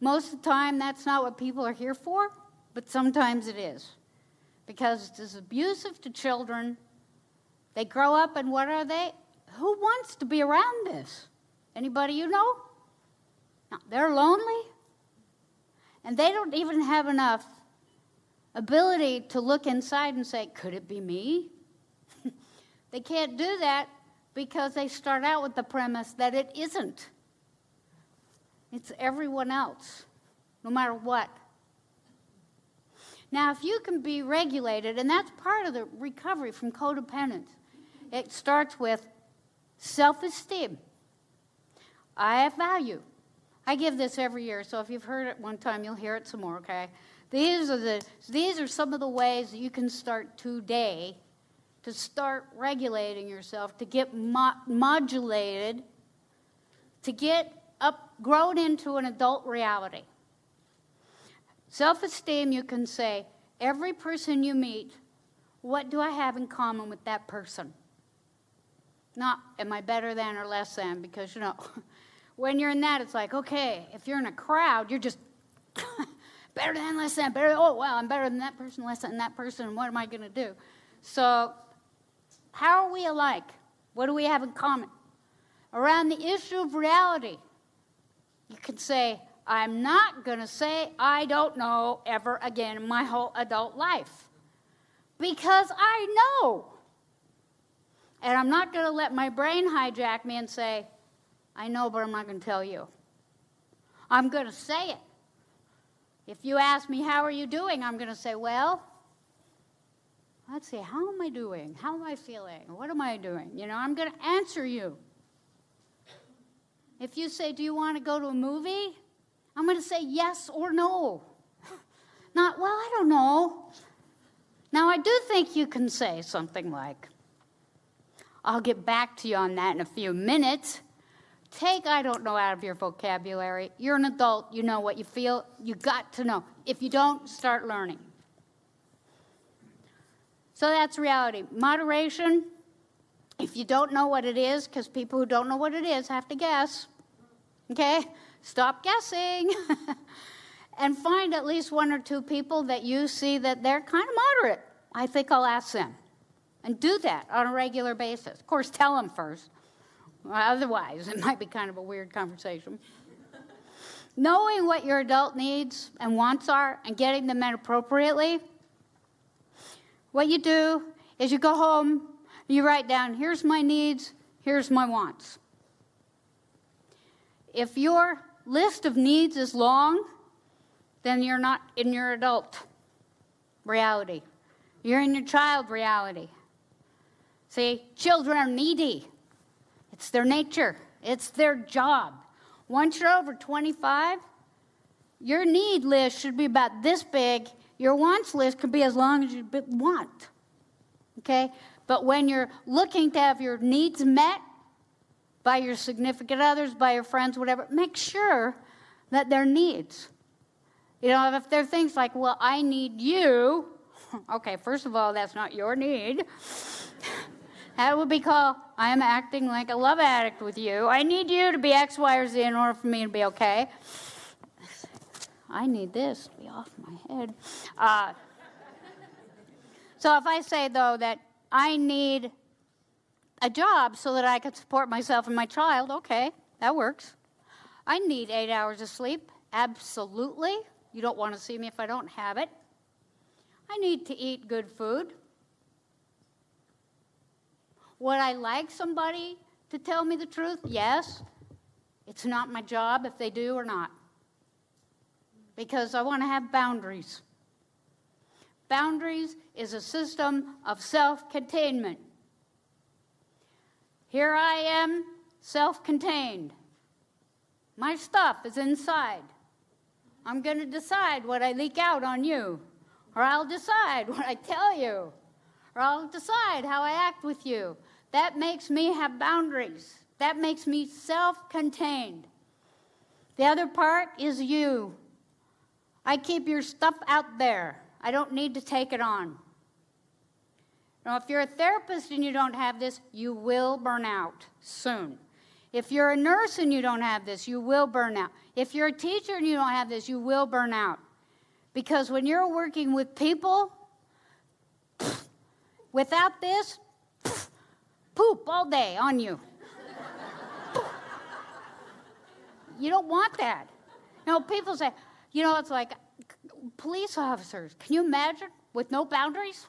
Most of the time, that's not what people are here for, but sometimes it is. Because it's abusive to children. They grow up, and what are they? Who wants to be around this? Anybody you know? No, they're lonely. And they don't even have enough ability to look inside and say, could it be me? They can't do that because they start out with the premise that it isn't. It's everyone else, no matter what. Now, if you can be regulated, and that's part of the recovery from codependence, it starts with self-esteem. I have value. I give this every year, so if you've heard it one time, you'll hear it some more, okay? These are some of the ways that you can start today to start regulating yourself, to get modulated, to get grown into an adult reality. Self-esteem, you can say, every person you meet, what do I have in common with that person? Not, am I better than or less than? Because, when you're in that, it's like, okay, if you're in a crowd, you're just better than, less than, better, oh, well, I'm better than that person, less than that person, and what am I going to do? So, how are we alike? What do we have in common? Around the issue of reality, you can say, I'm not going to say I don't know ever again in my whole adult life. Because I know. And I'm not going to let my brain hijack me and say, I know, but I'm not going to tell you. I'm going to say it. If you ask me, how are you doing? I'm going to say, well, let's see, how am I doing? How am I feeling? What am I doing? I'm going to answer you. If you say, do you want to go to a movie? I'm going to say yes or no. Not, well, I don't know. Now, I do think you can say something like, I'll get back to you on that in a few minutes. Take I don't know out of your vocabulary. You're an adult. You know what you feel. You got to know. If you don't, start learning. So that's reality. Moderation, if you don't know what it is, because people who don't know what it is have to guess, okay? Stop guessing. And find at least one or two people that you see that they're kind of moderate. I think I'll ask them. And do that on a regular basis. Of course, tell them first. Otherwise, it might be kind of a weird conversation. Knowing what your adult needs and wants are and getting them met appropriately. What you do is you go home, you write down, here's my needs, here's my wants. If your list of needs is long, then you're not in your adult reality. You're in your child reality. See, children are needy. It's their nature. It's their job. Once you're over 25, your need list should be about this big. Your wants list could be as long as you want. Okay? But when you're looking to have your needs met by your significant others, by your friends, whatever, make sure that they're needs. You know, if there are things like, well, I need you. Okay, first of all, that's not your need. That would be called, I am acting like a love addict with you. I need you to be X, Y, or Z in order for me to be okay. I need this to be off my head. So if I say, though, that I need a job so that I can support myself and my child, okay, that works. I need 8 hours of sleep, absolutely. You don't want to see me if I don't have it. I need to eat good food. Would I like somebody to tell me the truth? Yes. It's not my job if they do or not. Because I want to have boundaries. Boundaries is a system of self-containment. Here I am, self-contained. My stuff is inside. I'm going to decide what I leak out on you. Or I'll decide what I tell you. Or I'll decide how I act with you. That makes me have boundaries. That makes me self-contained. The other part is you. I keep your stuff out there. I don't need to take it on. Now, if you're a therapist and you don't have this, you will burn out soon. If you're a nurse and you don't have this, you will burn out. If you're a teacher and you don't have this, you will burn out. Because when you're working with people, without this, poop all day on you. You don't want that. You know, people say, you know, it's like police officers. Can you imagine with no boundaries?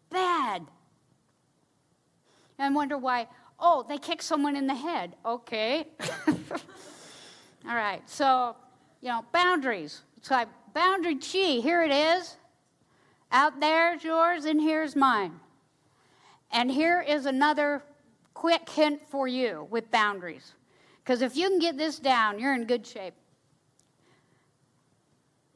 Bad. And wonder why, oh, they kicked someone in the head. Okay. All right. So, you know, boundaries. It's like boundary chi. Here it is. Out there's yours and here's mine. And here is another quick hint for you with boundaries. Because if you can get this down, you're in good shape.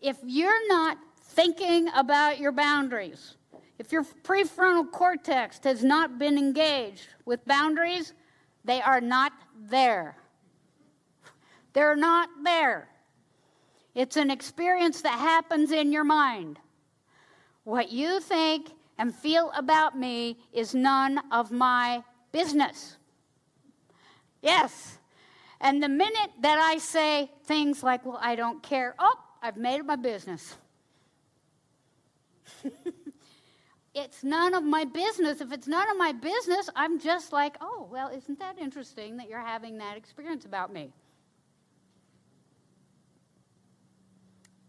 If you're not thinking about your boundaries, if your prefrontal cortex has not been engaged with boundaries, they are not there. They're not there. It's an experience that happens in your mind. What you think and feel about me is none of my business. Yes. And the minute that I say things like, well, I don't care, oh, I've made it my business. It's none of my business. If it's none of my business, I'm just like, oh, well, isn't that interesting that you're having that experience about me?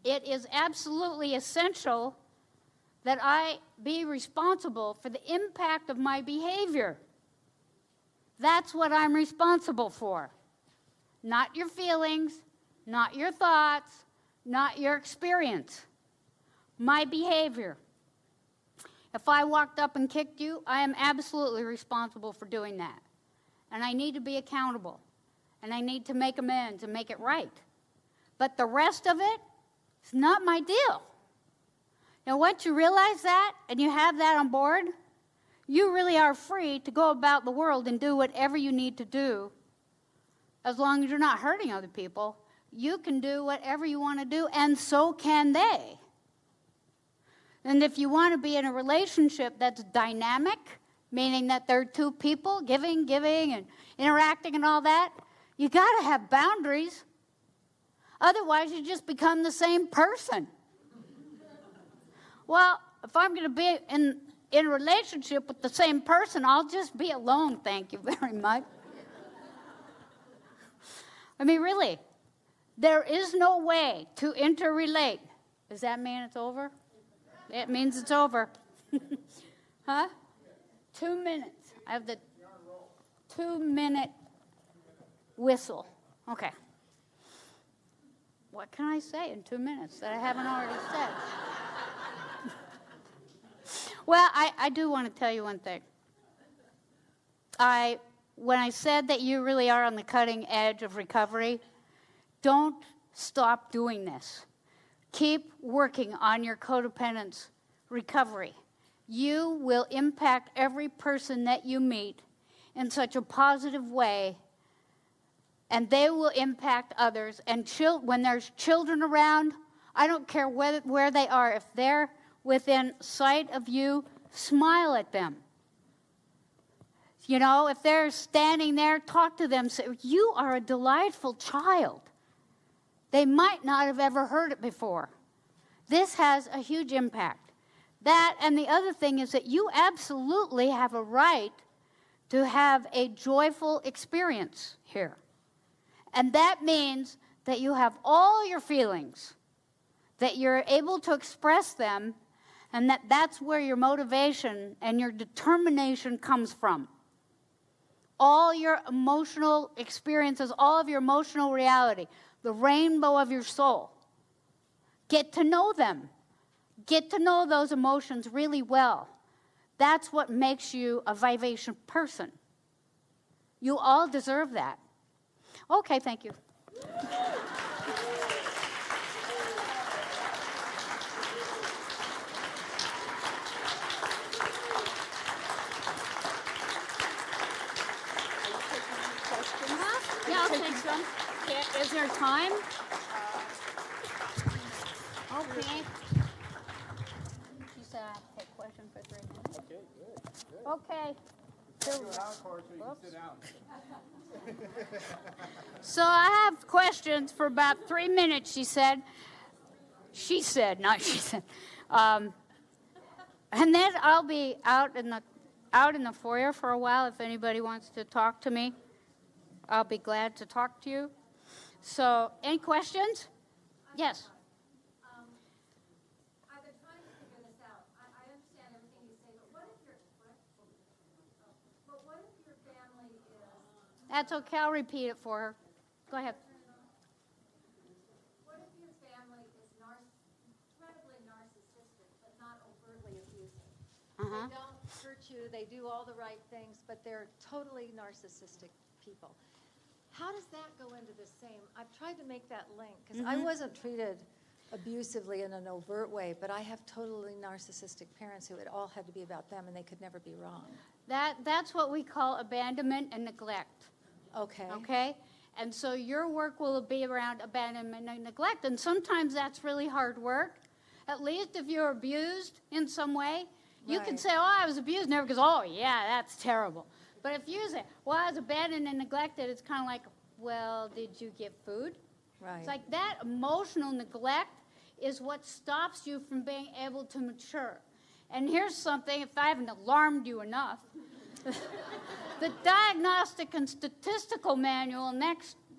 It is absolutely essential that I be responsible for the impact of my behavior. That's what I'm responsible for. Not your feelings, not your thoughts, not your experience. My behavior. If I walked up and kicked you, I am absolutely responsible for doing that. And I need to be accountable. And I need to make amends and make it right. But the rest of it is not my deal. Now, once you realize that and you have that on board, you really are free to go about the world and do whatever you need to do. As long as you're not hurting other people, you can do whatever you want to do, and so can they. And if you want to be in a relationship that's dynamic, meaning that there are two people giving, and interacting and all that, you got to have boundaries. Otherwise, you just become the same person. Well, if I'm going to be in a relationship with the same person, I'll just be alone, thank you very much. I mean, really, there is no way to interrelate. Does that mean it's over? It means it's over. Huh? 2 minutes. I have the 2-minute whistle. Okay. What can I say in 2 minutes that I haven't already said? Well, I do want to tell you one thing. When I said that you really are on the cutting edge of recovery, don't stop doing this. Keep working on your codependence recovery. You will impact every person that you meet in such a positive way, and they will impact others. And when there's children around, I don't care where they are. If they're within sight of you, smile at them. You know, if they're standing there, talk to them. Say, you are a delightful child. They might not have ever heard it before. This has a huge impact. That, and the other thing is that you absolutely have a right to have a joyful experience here. And that means that you have all your feelings, that you're able to express them, and that's where your motivation and your determination comes from. All your emotional experiences, all of your emotional reality, the rainbow of your soul. Get to know them. Get to know those emotions really well. That's what makes you a vivacious person. You all deserve that. Okay, thank you. Yeah, I'll take some. Yeah, is there time? Okay. She said I have to take questions for 3 minutes. Okay, good. Okay. Sit down. So I have questions for about 3 minutes, she said. She said, not she said. And then I'll be out in the foyer for a while if anybody wants to talk to me. I'll be glad to talk to you. So, any questions? Yes. I've been trying to figure this out. I understand everything you say, but what if your family is? That's okay. I'll repeat it for her. Go ahead. What if your family is incredibly narcissistic, but not overtly abusive? Uh-huh. They don't hurt you. They do all the right things, but they're totally narcissistic people. How does that go into the same? I've tried to make that link because I wasn't treated abusively in an overt way, but I have totally narcissistic parents who it all had to be about them and they could never be wrong. That's what we call abandonment and neglect. Okay. Okay? And so your work will be around abandonment and neglect, and sometimes that's really hard work. At least if you're abused in some way, you can Right. say, oh, I was abused, never, because, oh, yeah, that's terrible. But if you say, well, I was abandoned and neglected, it's kind of like, well, did you get food? Right. It's like that emotional neglect is what stops you from being able to mature. And here's something, if I haven't alarmed you enough. The Diagnostic and Statistical Manual,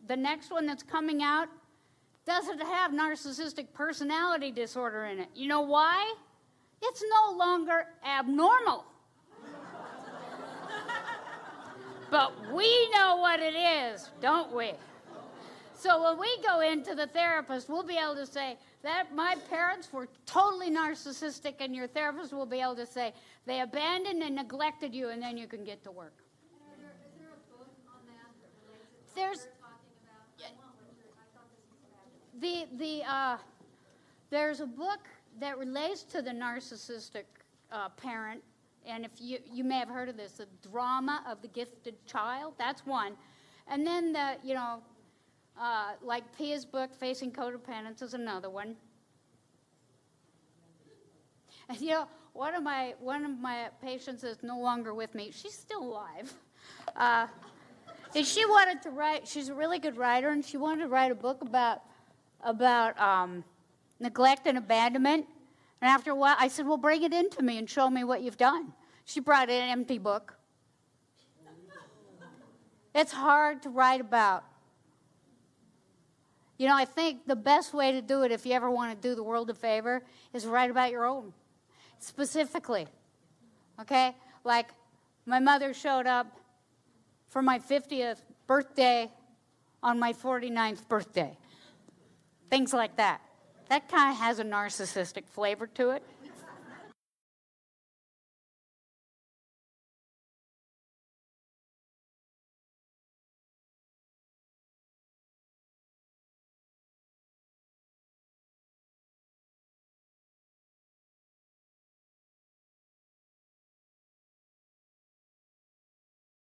the next one that's coming out, doesn't have narcissistic personality disorder in it. You know why? It's no longer abnormal. But we know what it is, don't we? So when we go into the therapist, we'll be able to say that my parents were totally narcissistic, and your therapist will be able to say they abandoned and neglected you, and then you can get to work. Is there a book on that relates to what There's- we're talking about? I thought this was fabulous. There's a book that relates to the narcissistic parent, and if you may have heard of this, the drama of the gifted child. That's one, and then like Pia's book, Facing Codependence, is another one. And one of my patients is no longer with me. She's still alive. And she wanted to write. She's a really good writer, and she wanted to write a book about neglect and abandonment. And after a while, I said, well, bring it in to me and show me what you've done. She brought in an empty book. It's hard to write about. I think the best way to do it, if you ever want to do the world a favor, is write about your own. specifically, okay? Like, my mother showed up for my 50th birthday on my 49th birthday. Things like that. That kind of has a narcissistic flavor to it.